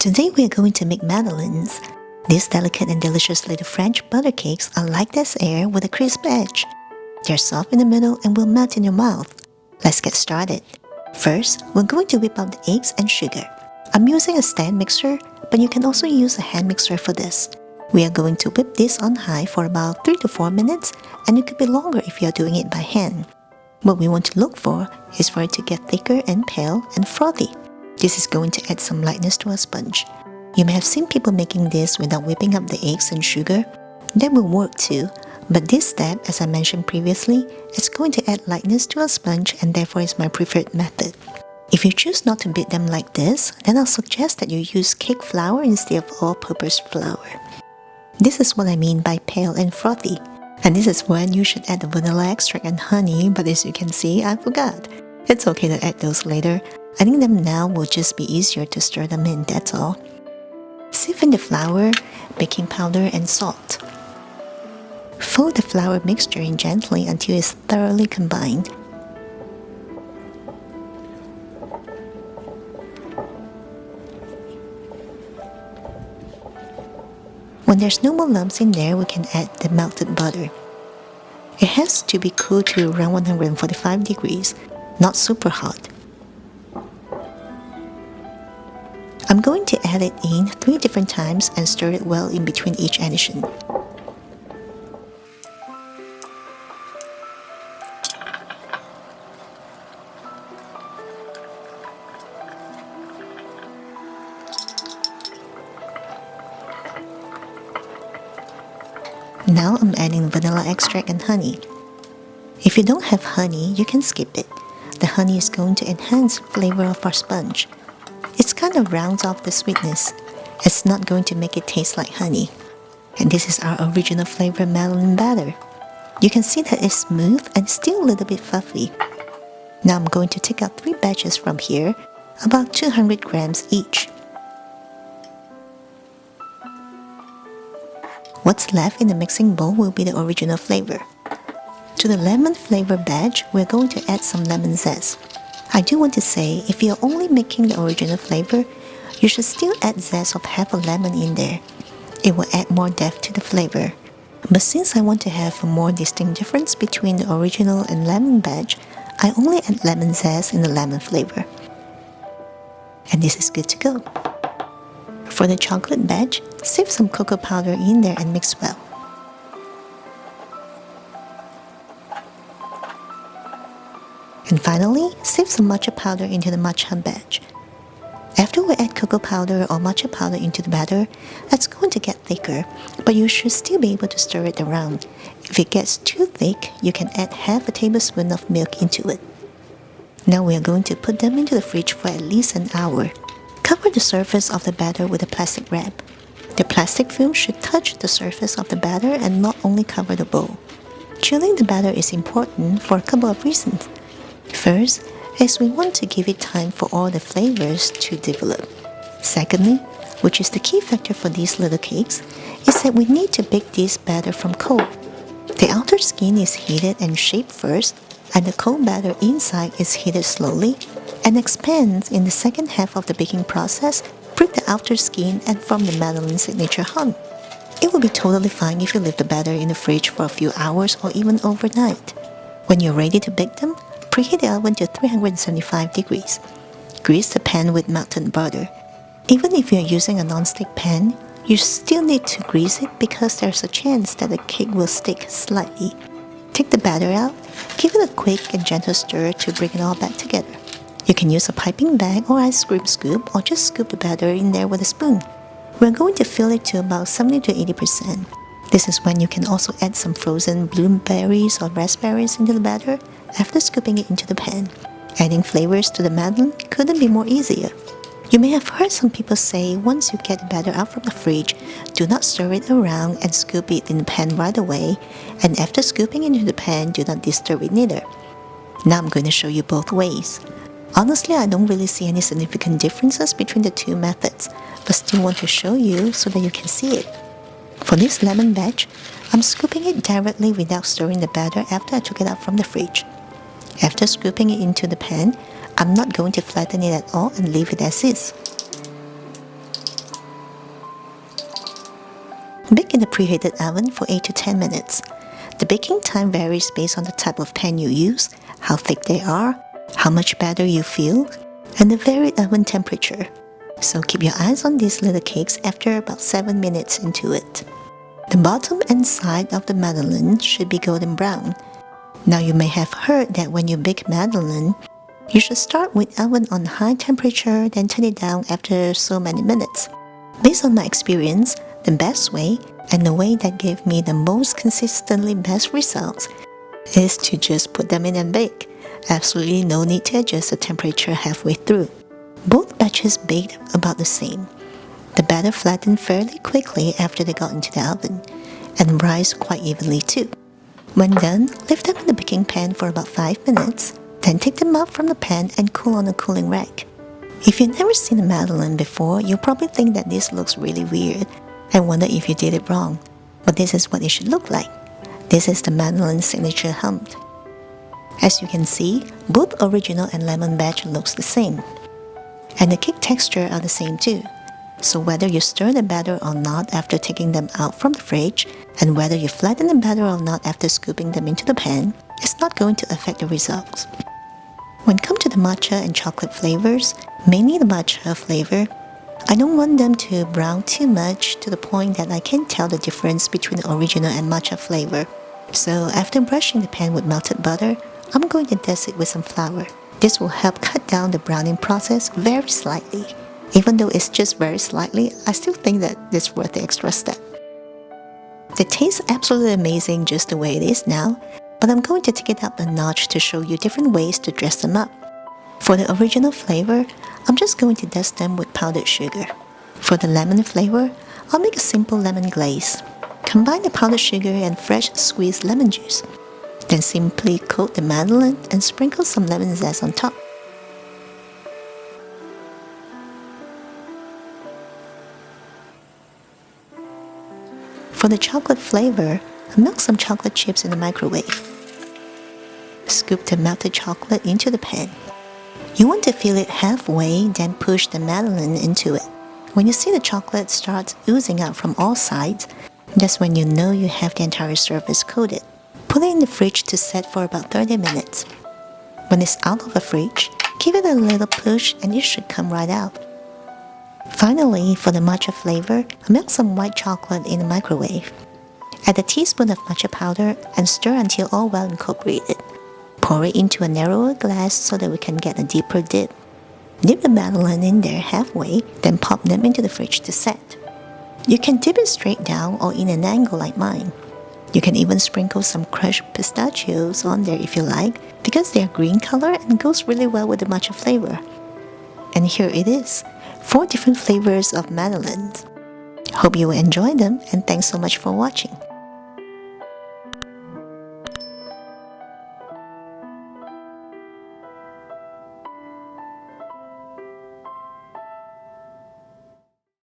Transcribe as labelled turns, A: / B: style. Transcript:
A: Today we are going to make madeleines. These delicate and delicious little French butter cakes are light as air with a crisp edge. They're soft in the middle and will melt in your mouth. Let's get started. First, we're going to whip up the eggs and sugar. I'm using a stand mixer, but you can also use a hand mixer for this. We are going to whip this on high for about 3 to 4 minutes, and it could be longer if you are doing it by hand. What we want to look for is for it to get thicker and pale and frothy. This is going to add some lightness to our sponge. You may have seen people making this without whipping up the eggs and sugar. That will work too, but this step, as I mentioned previously, is going to add lightness to our sponge and therefore is my preferred method. If you choose not to beat them like this, then I'll suggest that you use cake flour instead of all-purpose flour. This is what I mean by pale and frothy. And this is when you should add the vanilla extract and honey, but as you can see, I forgot. It's okay to add those later. Adding them now will just be easier to stir them in, that's all. Sieve in the flour, baking powder, and salt. Fold the flour mixture in gently until it's thoroughly combined. When there's no more lumps in there, we can add the melted butter. It has to be cooled to around 145 degrees, not super hot. I'm going to add it in 3 different times and stir it well in between each addition. Now I'm adding vanilla extract and honey. If you don't have honey, you can skip it. The honey is going to enhance the flavor of our sponge. It kind of rounds off the sweetness. It's not going to make it taste like honey. And this is our original flavor Madeleine batter. You can see that it's smooth and still a little bit fluffy. Now I'm going to take out 3 batches from here, about 200 grams each. What's left in the mixing bowl will be the original flavor. To the lemon flavor batch, we're going to add some lemon zest. I do want to say, if you're only making the original flavor, you should still add zest of half a lemon in there. It will add more depth to the flavor. But since I want to have a more distinct difference between the original and lemon batch, I only add lemon zest in the lemon flavor. And this is good to go. For the chocolate batch, sieve some cocoa powder in there and mix well. And finally, sieve some matcha powder into the matcha batch. After we add cocoa powder or matcha powder into the batter, it's going to get thicker, but you should still be able to stir it around. If it gets too thick, you can add half a tablespoon of milk into it. Now we are going to put them into the fridge for at least an hour. Cover the surface of the batter with a plastic wrap. The plastic film should touch the surface of the batter and not only cover the bowl. Chilling the batter is important for a couple of reasons. First, as we want to give it time for all the flavors to develop. Secondly, which is the key factor for these little cakes, is that we need to bake this batter from cold. The outer skin is heated and shaped first, and the cold batter inside is heated slowly and expands in the second half of the baking process, break the outer skin and form the Madeleine signature hum. It will be totally fine if you leave the batter in the fridge for a few hours or even overnight. When you're ready to bake them, preheat the oven to 375 degrees. Grease the pan with melted butter. Even if you're using a non-stick pan, you still need to grease it because there's a chance that the cake will stick slightly. Take the batter out, give it a quick and gentle stir to bring it all back together. You can use a piping bag or ice cream scoop or just scoop the batter in there with a spoon. We're going to fill it to about 70 to 80%. This is when you can also add some frozen blueberries or raspberries into the batter after scooping it into the pan. Adding flavors to the Madeleine couldn't be more easier. You may have heard some people say once you get the batter out from the fridge, do not stir it around and scoop it in the pan right away, and after scooping into the pan, do not disturb it neither. Now I'm going to show you both ways. Honestly, I don't really see any significant differences between the two methods, but still want to show you so that you can see it. For this lemon batch, I'm scooping it directly without stirring the batter after I took it out from the fridge. After scooping it into the pan, I'm not going to flatten it at all and leave it as is. Bake in the preheated oven for 8 to 10 minutes. The baking time varies based on the type of pan you use, how thick they are, how much batter you feel, and the varied oven temperature. So keep your eyes on these little cakes after about 7 minutes into it. The bottom and side of the Madeleine should be golden brown. Now you may have heard that when you bake Madeleine, you should start with oven on high temperature, then turn it down after so many minutes. Based on my experience, the best way, and the way that gave me the most consistently best results, is to just put them in and bake. Absolutely no need to adjust the temperature halfway through. Both batches baked about the same. The batter flattened fairly quickly after they got into the oven, and rise quite evenly too. When done, leave them in the baking pan for about 5 minutes, then take them out from the pan and cool on a cooling rack. If you've never seen a Madeleine before, you'll probably think that this looks really weird and wonder if you did it wrong. But this is what it should look like. This is the Madeleine signature hump. As you can see, both original and lemon batch looks the same. And the cake texture are the same too. So whether you stir the batter or not after taking them out from the fridge, and whether you flatten the batter or not after scooping them into the pan, it's not going to affect the results. When it comes to the matcha and chocolate flavors, mainly the matcha flavor, I don't want them to brown too much to the point that I can't tell the difference between the original and matcha flavor. So after brushing the pan with melted butter, I'm going to dust it with some flour. This will help cut down the browning process very slightly. Even though it's just very slightly, I still think that it's worth the extra step. They taste absolutely amazing just the way it is now, but I'm going to take it up a notch to show you different ways to dress them up. For the original flavor, I'm just going to dust them with powdered sugar. For the lemon flavor, I'll make a simple lemon glaze. Combine the powdered sugar and fresh squeezed lemon juice. Then simply coat the Madeleine and sprinkle some lemon zest on top. For the chocolate flavor, I melt some chocolate chips in the microwave. Scoop the melted chocolate into the pan. You want to fill it halfway, then push the Madeleine into it. When you see the chocolate start oozing out from all sides, that's when you know you have the entire surface coated. Put it in the fridge to set for about 30 minutes. When it's out of the fridge, give it a little push and it should come right out. Finally, for the matcha flavor, I melt some white chocolate in the microwave. Add a teaspoon of matcha powder and stir until all well incorporated. Pour it into a narrower glass so that we can get a deeper dip. Dip the Madeleine in there halfway, then pop them into the fridge to set. You can dip it straight down or in an angle like mine. You can even sprinkle some crushed pistachios on there if you like, because they are green color and goes really well with the matcha flavor. And here it is, 4 different flavors of Madeleines. Hope you will enjoy them, and thanks so much for watching.